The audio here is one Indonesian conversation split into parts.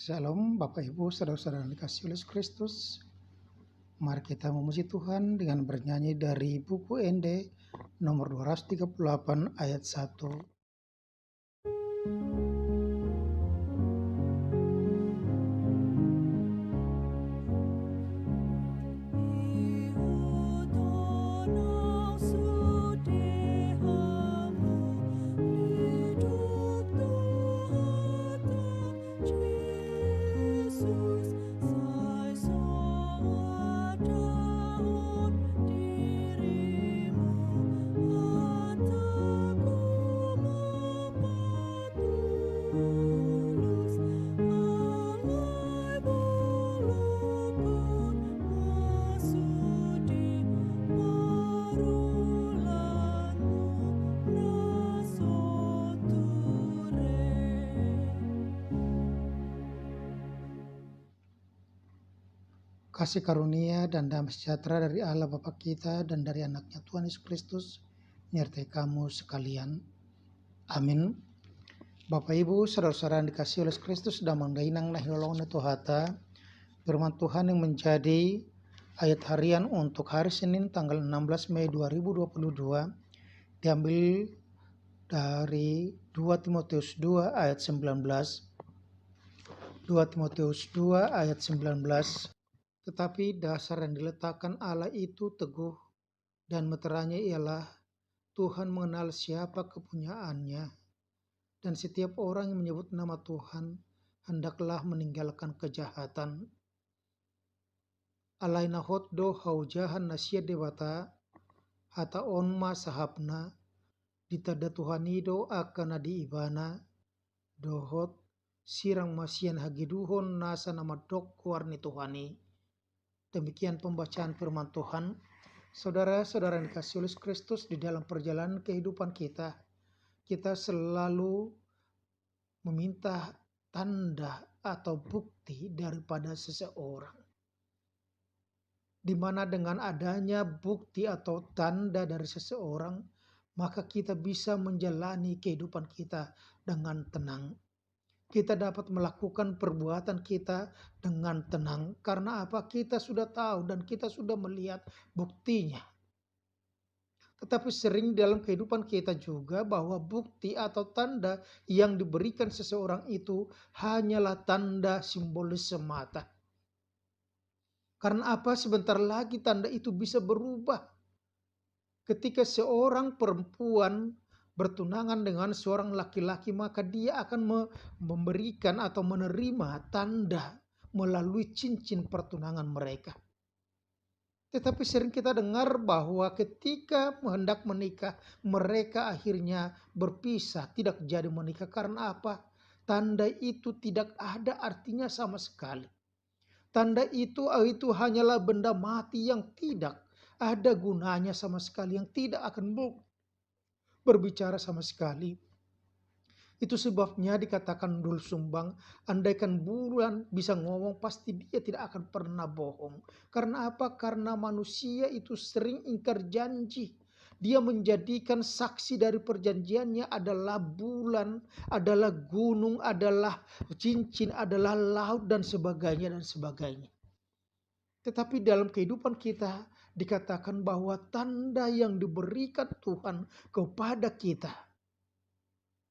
Shalom Bapak Ibu Saudara-saudara yang dikasihi oleh Yesus Kristus. Mari kita memuji Tuhan dengan bernyanyi dari buku ND nomor 238 ayat 1. Kasih karunia dan damai sejahtera dari Allah Bapa kita dan dari anaknya Tuhan Yesus Kristus menyertai kamu sekalian. Amin. Bapak Ibu saudara-saudara yang dikasihi oleh Yesus Kristus sedang mengdainang nahilolong Tuhata. Firman Tuhan yang menjadi ayat harian untuk hari Senin tanggal 16 Mei 2022 diambil dari 2 Timotius 2 ayat 19. 2 Timotius 2 ayat 19. Tetapi dasar yang diletakkan Allah itu teguh dan meteranya ialah Tuhan mengenal siapa kepunyaannya, dan setiap orang yang menyebut nama Tuhan hendaklah meninggalkan kejahatan. Alaina hotdo haujahan nasia dewata hata onma sahabna ditada Tuhanido akan diibana dohot sirang masian hagiduhon nasa nama dok warni Tuhani. Demikian pembacaan firman Tuhan. Saudara-saudara yang dikasihi oleh Kristus, di dalam perjalanan kehidupan kita selalu meminta tanda atau bukti daripada seseorang. Di mana dengan adanya bukti atau tanda dari seseorang, maka kita bisa menjalani kehidupan kita dengan tenang. Kita dapat melakukan perbuatan kita dengan tenang. Karena apa? Kita sudah tahu dan kita sudah melihat buktinya. Tetapi sering dalam kehidupan kita juga bahwa bukti atau tanda yang diberikan seseorang itu hanyalah tanda simbolis semata. Karena apa? Sebentar lagi tanda itu bisa berubah. Ketika seorang perempuan bertunangan dengan seorang laki-laki, maka dia akan memberikan atau menerima tanda melalui cincin pertunangan mereka. Tetapi sering kita dengar bahwa ketika hendak menikah, mereka akhirnya berpisah, tidak jadi menikah. Karena apa? Tanda itu tidak ada artinya sama sekali. Tanda itu hanyalah benda mati yang tidak ada gunanya sama sekali, yang tidak akan berbicara sama sekali. Itu sebabnya dikatakan Dul Sumbang, andaikan bulan bisa ngomong pasti dia tidak akan pernah bohong. Karena apa? Karena manusia itu sering ingkar janji. Dia menjadikan saksi dari perjanjiannya adalah bulan, adalah gunung, adalah cincin, adalah laut dan sebagainya dan sebagainya. Tetapi dalam kehidupan kita dikatakan bahwa tanda yang diberikan Tuhan kepada kita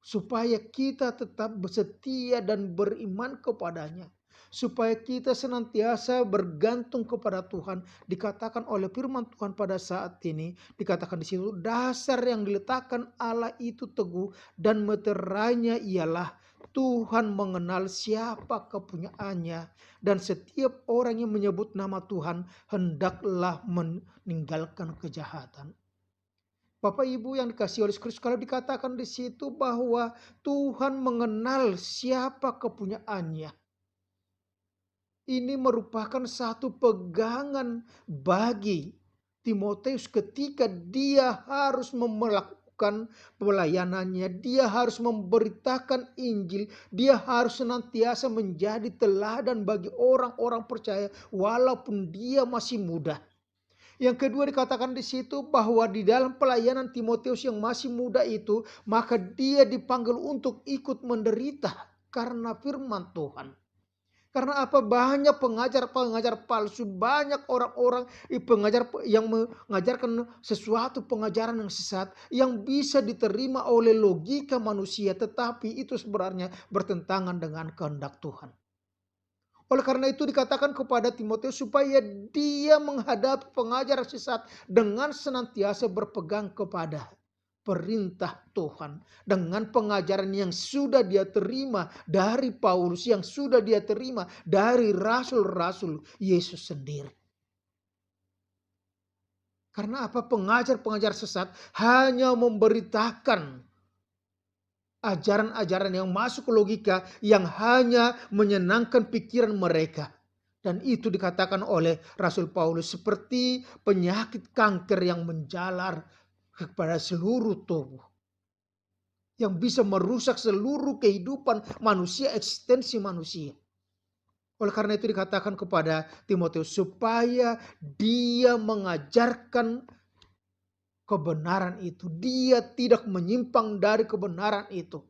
supaya kita tetap setia dan beriman kepadanya, supaya kita senantiasa bergantung kepada Tuhan. Dikatakan oleh firman Tuhan pada saat ini, dikatakan di situ dasar yang diletakkan Allah itu teguh dan meterainya ialah Tuhan mengenal siapa kepunyaannya, dan setiap orang yang menyebut nama Tuhan hendaklah meninggalkan kejahatan. Bapak Ibu yang dikasihi oleh Kristus, kalau dikatakan di situ bahwa Tuhan mengenal siapa kepunyaannya, ini merupakan satu pegangan bagi Timotius ketika dia harus melakukan pelayanannya, dia harus memberitakan Injil, dia harus senantiasa menjadi teladan bagi orang-orang percaya walaupun dia masih muda. Yang kedua dikatakan di situ bahwa di dalam pelayanan Timotius yang masih muda itu, maka dia dipanggil untuk ikut menderita karena firman Tuhan. Karena apa? Banyak pengajar-pengajar palsu, banyak orang-orang pengajar yang mengajarkan sesuatu pengajaran yang sesat yang bisa diterima oleh logika manusia, tetapi itu sebenarnya bertentangan dengan kehendak Tuhan. Oleh karena itu dikatakan kepada Timotius supaya dia menghadapi pengajar sesat dengan senantiasa berpegang kepada perintah Tuhan. Dengan pengajaran yang sudah dia terima dari Paulus, yang sudah dia terima dari rasul-rasul Yesus sendiri. Karena apa? Pengajar-pengajar sesat hanya memberitakan ajaran-ajaran yang masuk ke logika yang hanya menyenangkan pikiran mereka. Dan itu dikatakan oleh Rasul Paulus seperti penyakit kanker yang menjalar kepada seluruh tubuh. Yang bisa merusak seluruh kehidupan manusia, eksistensi manusia. Oleh karena itu dikatakan kepada Timotius supaya dia mengajarkan kebenaran itu. Dia tidak menyimpang dari kebenaran itu.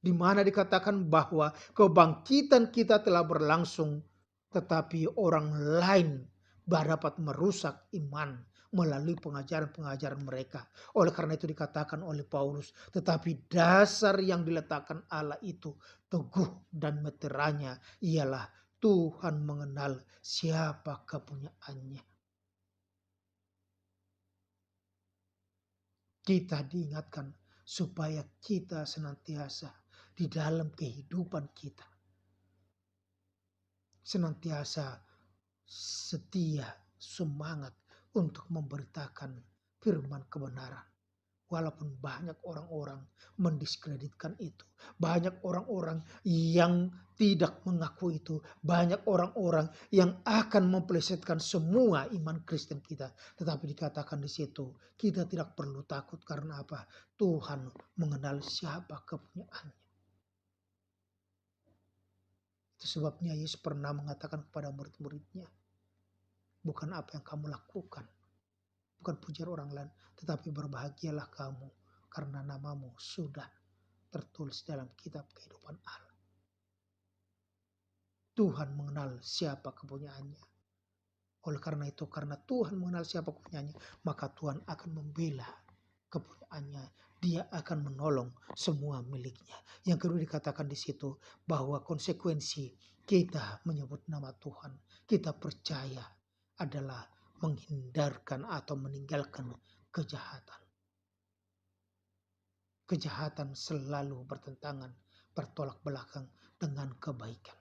Di mana dikatakan bahwa kebangkitan kita telah berlangsung, tetapi orang lain dapat merusak iman melalui pengajaran-pengajaran mereka. Oleh karena itu dikatakan oleh Paulus, tetapi dasar yang diletakkan Allah itu teguh dan meteranya ialah Tuhan mengenal siapa kepunyaannya. Kita diingatkan supaya kita senantiasa di dalam kehidupan kita senantiasa setia, semangat untuk memberitakan firman kebenaran. Walaupun banyak orang-orang mendiskreditkan itu. Banyak orang-orang yang tidak mengaku itu. Banyak orang-orang yang akan mempelesetkan semua iman Kristen kita. Tetapi dikatakan di situ, kita tidak perlu takut karena apa? Tuhan mengenal siapa kepunyaannya. Itu sebabnya Yesus pernah mengatakan kepada murid-muridnya, bukan apa yang kamu lakukan, bukan pujian orang lain, tetapi berbahagialah kamu karena namamu sudah tertulis dalam kitab kehidupan Allah. Tuhan mengenal siapa kepunyaannya. Oleh karena itu, karena Tuhan mengenal siapa kepunyaannya, maka Tuhan akan membela kepunyaannya. Dia akan menolong semua miliknya. Yang kedua dikatakan di situ bahwa konsekuensi kita menyebut nama Tuhan, kita percaya adalah menghindarkan atau meninggalkan kejahatan. Kejahatan selalu bertentangan, bertolak belakang dengan kebaikan,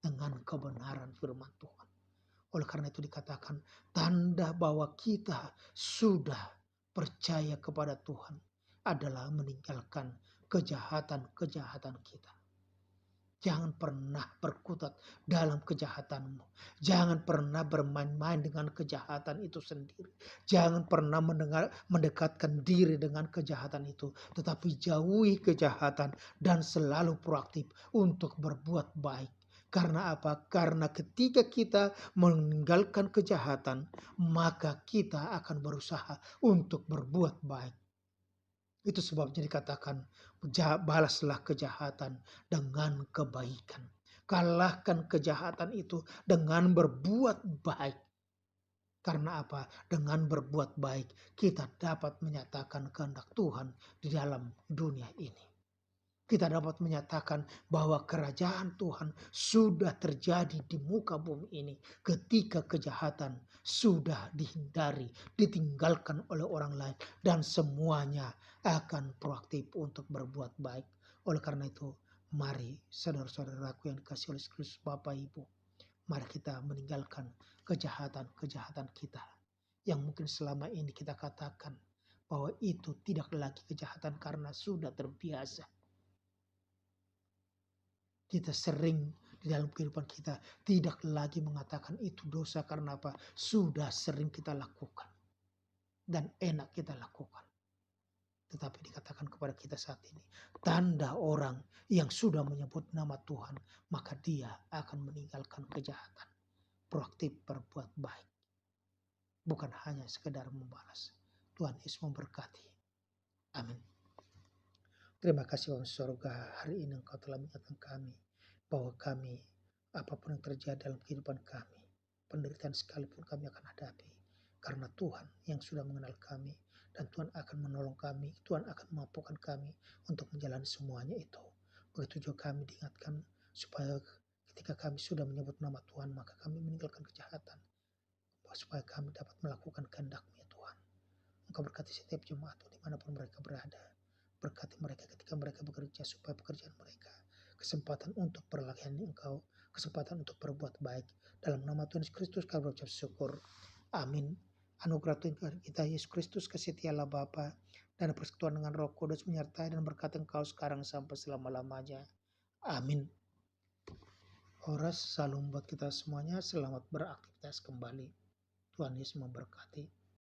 dengan kebenaran firman Tuhan. Oleh karena itu dikatakan tanda bahwa kita sudah percaya kepada Tuhan adalah meninggalkan kejahatan-kejahatan kita. Jangan pernah berkutat dalam kejahatanmu. Jangan pernah bermain-main dengan kejahatan itu sendiri. Jangan pernah mendekatkan diri dengan kejahatan itu. Tetapi jauhi kejahatan dan selalu proaktif untuk berbuat baik. Karena apa? Karena ketika kita meninggalkan kejahatan, maka kita akan berusaha untuk berbuat baik. Itu sebabnya dikatakan, balaslah kejahatan dengan kebaikan. Kalahkan kejahatan itu dengan berbuat baik. Karena apa? Dengan berbuat baik, kita dapat menyatakan kehendak Tuhan di dalam dunia ini. Kita dapat menyatakan bahwa kerajaan Tuhan sudah terjadi di muka bumi ini ketika kejahatan sudah dihindari, ditinggalkan oleh orang lain, dan semuanya akan proaktif untuk berbuat baik. Oleh karena itu, mari saudara-saudaraku yang dikasihi oleh Kristus, Bapak Ibu, mari kita meninggalkan kejahatan-kejahatan kita yang mungkin selama ini kita katakan bahwa itu tidak lagi kejahatan karena sudah terbiasa. Kita sering di dalam kehidupan kita tidak lagi mengatakan itu dosa karena apa? Sudah sering kita lakukan. Dan enak kita lakukan. Tetapi dikatakan kepada kita saat ini, tanda orang yang sudah menyebut nama Tuhan, maka dia akan meninggalkan kejahatan. Proaktif berbuat baik. Bukan hanya sekedar membalas. Tuhan Yesus memberkati. Amin. Terima kasih Bapa surga, hari ini Engkau telah mengingatkan kami bahwa kami, apapun yang terjadi dalam kehidupan kami, penderitaan sekalipun kami akan hadapi. Karena Tuhan yang sudah mengenal kami, dan Tuhan akan menolong kami, Tuhan akan memampukan kami untuk menjalani semuanya itu. Begitu juga kami diingatkan supaya ketika kami sudah menyebut nama Tuhan, maka kami meninggalkan kejahatan, supaya kami dapat melakukan kehendak-Mu ya Tuhan. Engkau berkati setiap jemaat dimanapun mereka berada. Berkati mereka ketika mereka bekerja, supaya pekerjaan mereka kesempatan untuk melayani Engkau, kesempatan untuk berbuat baik. Dalam nama Tuhan Yesus Kristus kami berucap syukur. Amin. Anugerah Tuhan kita Yesus Kristus, kasih Allah Bapa, dan persekutuan dengan Roh Kudus menyertai dan berkati Engkau sekarang sampai selama-lamanya. Amin. Horas, salam buat kita semuanya. Selamat beraktivitas kembali. Tuhan Yesus memberkati.